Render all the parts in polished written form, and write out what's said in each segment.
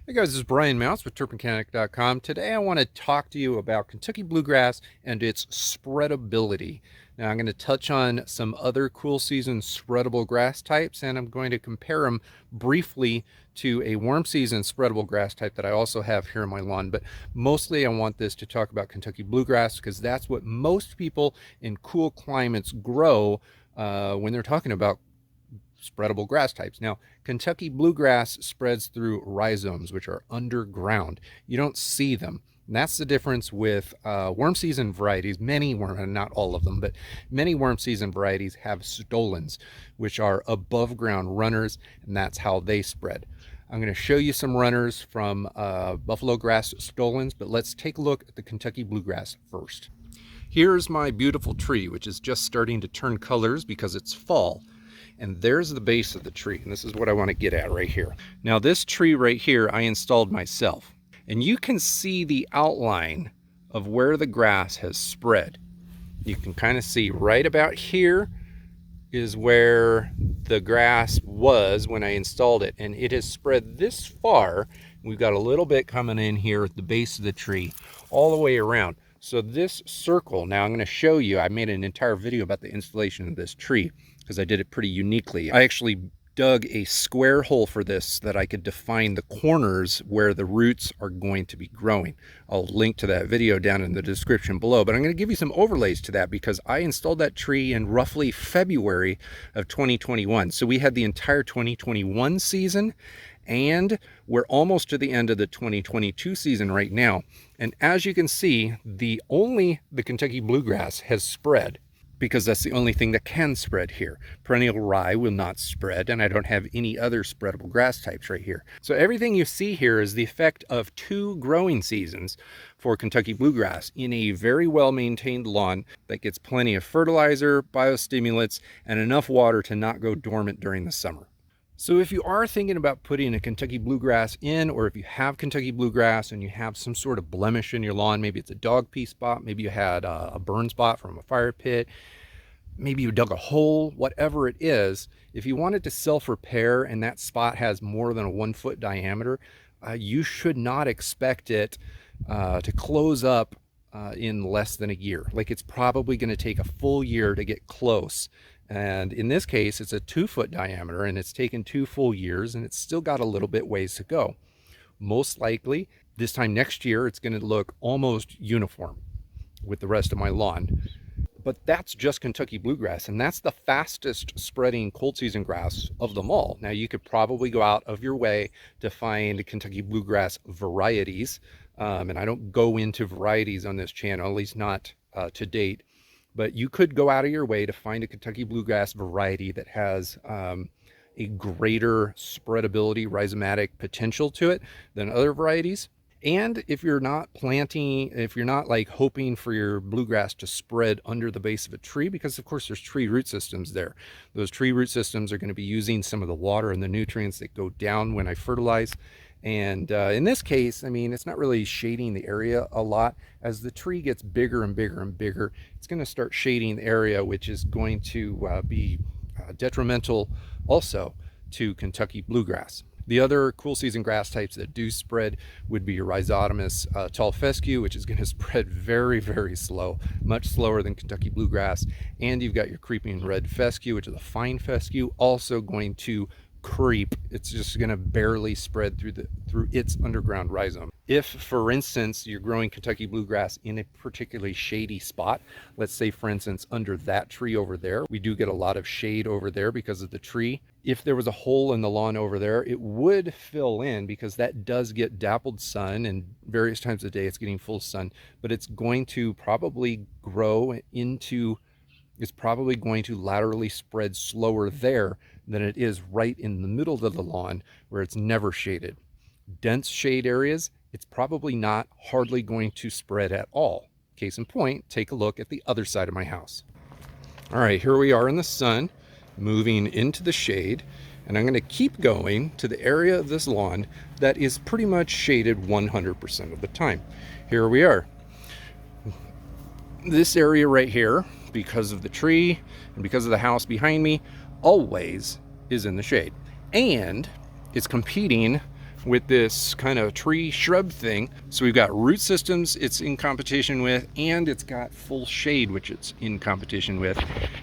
Hey guys, this is Brian Mouse with turpmechanic.com. Today I want to talk to you about Kentucky Bluegrass and its spreadability. Now I'm going to touch on some other cool season spreadable grass types, and I'm going to compare them briefly to a warm season spreadable grass type that I also have here on my lawn. But mostly I want this to talk about Kentucky Bluegrass because that's what most people in cool climates grow when they're talking about spreadable grass types. Now, Kentucky Bluegrass spreads through rhizomes, which are underground. You don't see them. And that's the difference with warm season varieties. Many warm, not all of them, but many warm season varieties have stolons, which are above ground runners, and that's how they spread. I'm going to show you some runners from buffalo grass stolons, but let's take a look at the Kentucky Bluegrass first. Here's my beautiful tree, which is just starting to turn colors because it's fall. And there's the base of the tree, and this is what I want to get at right here. Now this tree right here I installed myself, and you can see the outline of where the grass has spread. You can kind of see right about here is where the grass was when I installed it, and it has spread this far. We've got a little bit coming in here at the base of the tree all the way around. So this circle, now I'm going to show you, I made an entire video about the installation of this tree because I did it pretty uniquely. I actually dug a square hole for this so that I could define the corners where the roots are going to be growing. I'll link to that video down in the description below, but I'm going to give you some overlays to that because I installed that tree in roughly February of 2021. So we had the entire 2021 season, and we're almost to the end of the 2022 season right now. And as you can see, the Kentucky Bluegrass has spread because that's the only thing that can spread here. Perennial rye will not spread, and I don't have any other spreadable grass types right here. So everything you see here is the effect of 2 growing seasons for Kentucky Bluegrass in a very well-maintained lawn that gets plenty of fertilizer, biostimulants, and enough water to not go dormant during the summer. So if you are thinking about putting a Kentucky Bluegrass in, or if you have Kentucky Bluegrass and you have some sort of blemish in your lawn, maybe it's a dog pee spot, maybe you had a burn spot from a fire pit, maybe you dug a hole, whatever it is, if you wanted to self-repair and that spot has more than a 1-foot diameter, you should not expect it to close up in less than a year. Like, it's probably going to take a full year to get close. And in this case, it's a 2-foot diameter, and it's taken 2 full years, and it's still got a little bit ways to go. Most likely, this time next year, it's going to look almost uniform with the rest of my lawn. But that's just Kentucky Bluegrass, and that's the fastest spreading cold season grass of them all. Now, you could probably go out of your way to find Kentucky Bluegrass varieties, and I don't go into varieties on this channel, at least not to date. But you could go out of your way to find a Kentucky Bluegrass variety that has a greater spreadability, rhizomatic potential to it than other varieties. And if you're not like hoping for your bluegrass to spread under the base of a tree, because of course there's tree root systems there. Those tree root systems are going to be using some of the water and the nutrients that go down when I fertilize. And in this case, I mean, it's not really shading the area a lot. As the tree gets bigger and bigger and bigger, it's going to start shading the area, which is going to be detrimental also to Kentucky Bluegrass. The other cool season grass types that do spread would be your rhizotomous tall fescue, which is going to spread very, very slow, much slower than Kentucky Bluegrass. And you've got your creeping red fescue, which is a fine fescue, also going to creep. It's just going to barely spread through its underground rhizome. If, for instance, you're growing Kentucky Bluegrass in a particularly shady spot, let's say, for instance, under that tree over there, we do get a lot of shade over there because of the tree. If there was a hole in the lawn over there, it would fill in because that does get dappled sun, and various times of the day it's getting full sun, but it's going to probably grow into, it's probably going to laterally spread slower there than it is right in the middle of the lawn where it's never shaded. Dense shade areas, it's probably not hardly going to spread at all. Case in point, take a look at the other side of my house. All right, here we are in the sun, moving into the shade, and I'm going to keep going to the area of this lawn that is pretty much shaded 100% of the time. Here we are. This area right here, because of the tree and because of the house behind me, always is in the shade, and it's competing with this kind of tree shrub thing. So we've got root systems it's in competition with, and it's got full shade, which it's in competition with.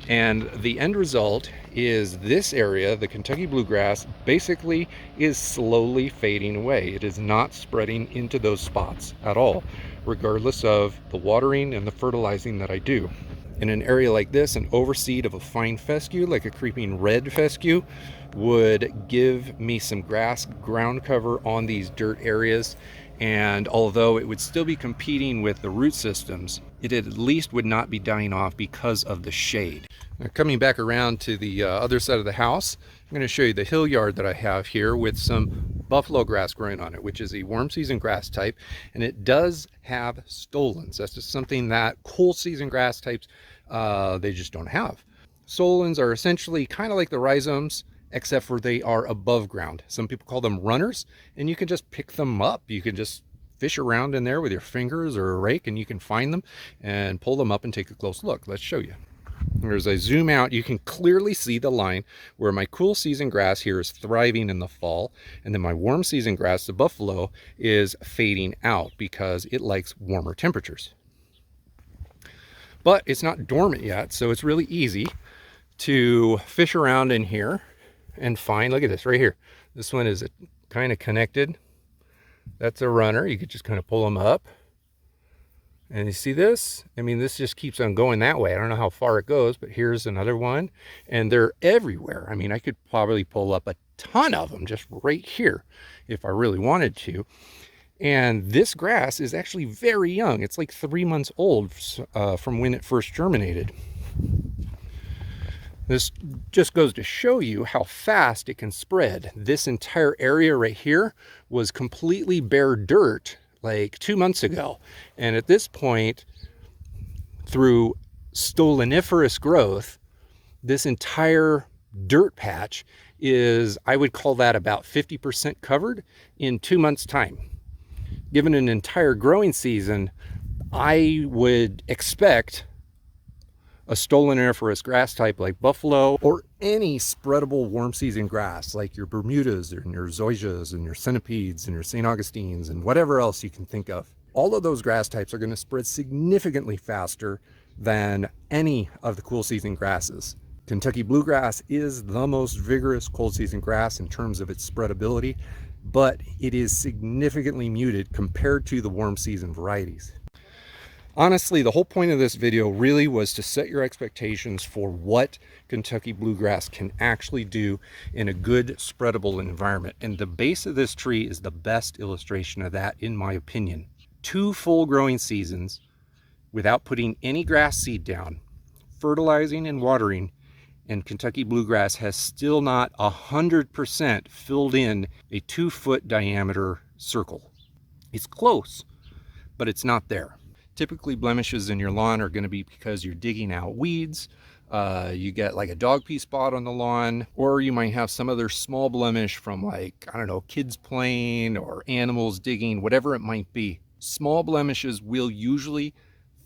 And the end result is this area, the Kentucky Bluegrass, basically is slowly fading away. It is not spreading into those spots at all, regardless of the watering and the fertilizing that I do. In an area like this, an overseed of a fine fescue, like a creeping red fescue, would give me some grass ground cover on these dirt areas. And although it would still be competing with the root systems, it at least would not be dying off because of the shade. Now, coming back around to the other side of the house, I'm going to show you the hill yard that I have here with some buffalo grass growing on it, which is a warm season grass type, and it does have stolons. That's just something that cool season grass types they just don't have. Stolons are essentially kind of like the rhizomes, except for they are above ground. Some people call them runners, and you can just pick them up. You can just fish around in there with your fingers or a rake, and you can find them and pull them up and take a close look. Let's show you. As I zoom out, you can clearly see the line where my cool season grass here is thriving in the fall, and then my warm season grass, the buffalo, is fading out because it likes warmer temperatures. But it's not dormant yet, so it's really easy to fish around in here and find. Look at this right here. This one is kind of connected. That's a runner. You could just kind of pull them up. And you see this? I mean, this just keeps on going that way. I don't know how far it goes, but here's another one. And they're everywhere. I mean, I could probably pull up a ton of them just right here if I really wanted to. And this grass is actually very young. It's like 3 months old from when it first germinated. This just goes to show you how fast it can spread. This entire area right here was completely bare dirt like 2 months ago. And at this point, through stoloniferous growth, this entire dirt patch is, I would call that about 50% covered in 2 months' time. Given an entire growing season, I would expect a stoloniferous grass type like buffalo, or any spreadable warm season grass like your Bermudas and your zoysias and your centipedes and your St. Augustines and whatever else you can think of. All of those grass types are going to spread significantly faster than any of the cool season grasses. Kentucky Bluegrass is the most vigorous cold season grass in terms of its spreadability, but it is significantly muted compared to the warm season varieties. Honestly, the whole point of this video really was to set your expectations for what Kentucky Bluegrass can actually do in a good spreadable environment. And the base of this tree is the best illustration of that, in my opinion. 2 full growing seasons without putting any grass seed down, fertilizing and watering, and Kentucky Bluegrass has still not 100% filled in a 2-foot diameter circle. It's close, but it's not there. Typically, blemishes in your lawn are going to be because you're digging out weeds, you get like a dog pee spot on the lawn, or you might have some other small blemish from, like, I don't know, kids playing or animals digging, whatever it might be. Small blemishes will usually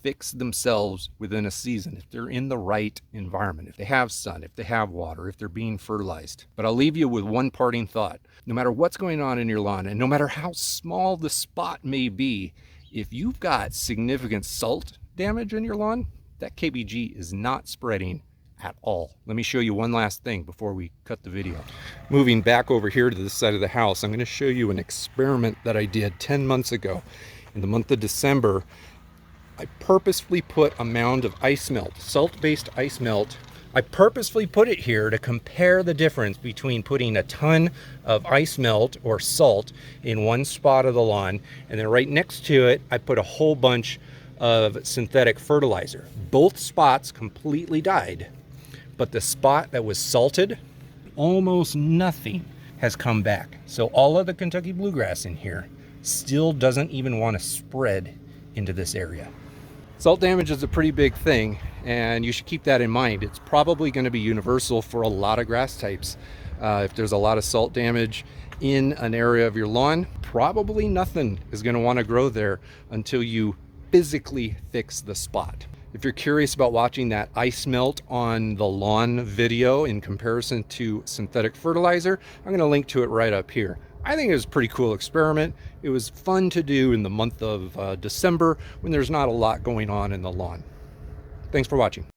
fix themselves within a season if they're in the right environment, if they have sun, if they have water, if they're being fertilized. But I'll leave you with one parting thought. No matter what's going on in your lawn, and no matter how small the spot may be, if you've got significant salt damage in your lawn, that KBG is not spreading at all. Let me show you one last thing before we cut the video. Moving back over here to this side of the house, I'm going to show you an experiment that I did 10 months ago. In the month of December, I purposefully put a mound of ice melt, salt-based ice melt. I purposefully put it here to compare the difference between putting a ton of ice melt or salt in one spot of the lawn, and then right next to it, I put a whole bunch of synthetic fertilizer. Both spots completely died, but the spot that was salted, almost nothing has come back. So all of the Kentucky Bluegrass in here still doesn't even want to spread into this area. Salt damage is a pretty big thing, and you should keep that in mind. It's probably going to be universal for a lot of grass types. If there's a lot of salt damage in an area of your lawn, probably nothing is going to want to grow there until you physically fix the spot. If you're curious about watching that ice melt on the lawn video in comparison to synthetic fertilizer, I'm going to link to it right up here. I think it was a pretty cool experiment. It was fun to do in the month of December when there's not a lot going on in the lawn. Thanks for watching.